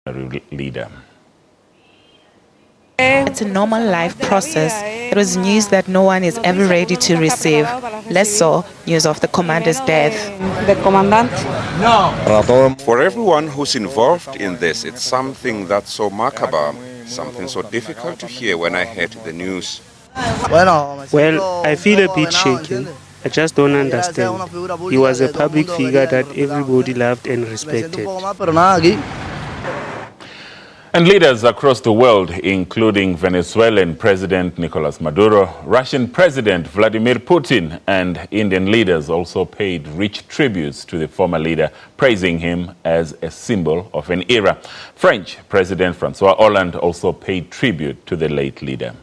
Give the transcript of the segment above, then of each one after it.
leader. It's a normal life process. It was news that no one is ever ready to receive. Less so, news of the commander's death. For everyone who's involved in this, it's something that's so macabre, something so difficult to hear when I heard the news. Well, I feel a bit shaken. I just don't understand. He was a public figure that everybody loved and respected. And leaders across the world, including Venezuelan President Nicolas Maduro, Russian President Vladimir Putin, and Indian leaders also paid rich tributes to the former leader, praising him as a symbol of an era. French President Francois Hollande also paid tribute to the late leader.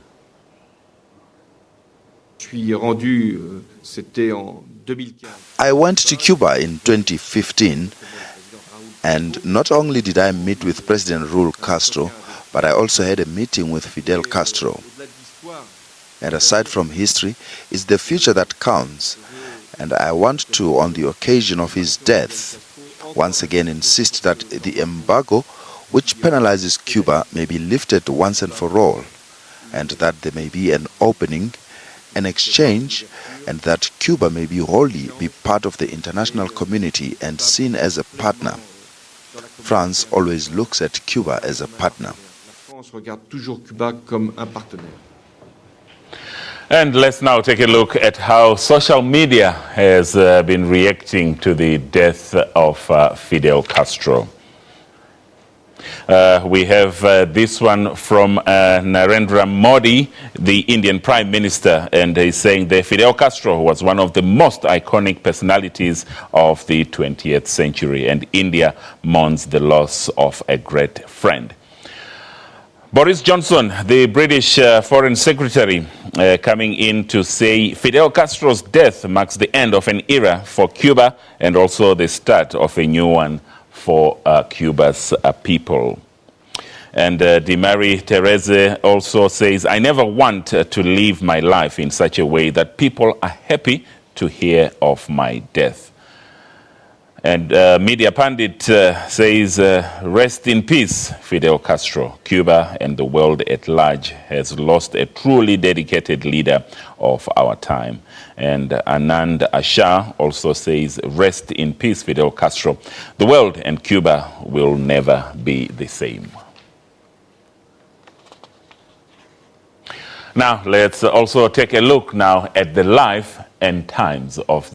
I went to Cuba in 2015, and not only did I meet with President Castro, but I also had a meeting with Fidel Castro. And aside from history, it's the future that counts. And I want to, on the occasion of his death, once again insist that the embargo which penalizes Cuba may be lifted once and for all, and that there may be an opening, an exchange, and that Cuba may be wholly be part of the international community and seen as a partner. France always looks at Cuba as a partner. And let's now take a look at how social media has been reacting to the death of Fidel Castro. We have this one from Narendra Modi, the Indian Prime Minister, and he's saying that Fidel Castro was one of the most iconic personalities of the 20th century, and India mourns the loss of a great friend. Boris Johnson, the British Foreign Secretary, coming in to say Fidel Castro's death marks the end of an era for Cuba and also the start of a new one for Cuba's people. And Marie Therese also says, I never want to live my life in such a way that people are happy to hear of my death. And Media Pundit says, rest in peace, Fidel Castro. Cuba and the world at large has lost a truly dedicated leader of our time. And Anand Ashar also says, rest in peace, Fidel Castro. The world and Cuba will never be the same. Now, let's also take a look now at the life and times of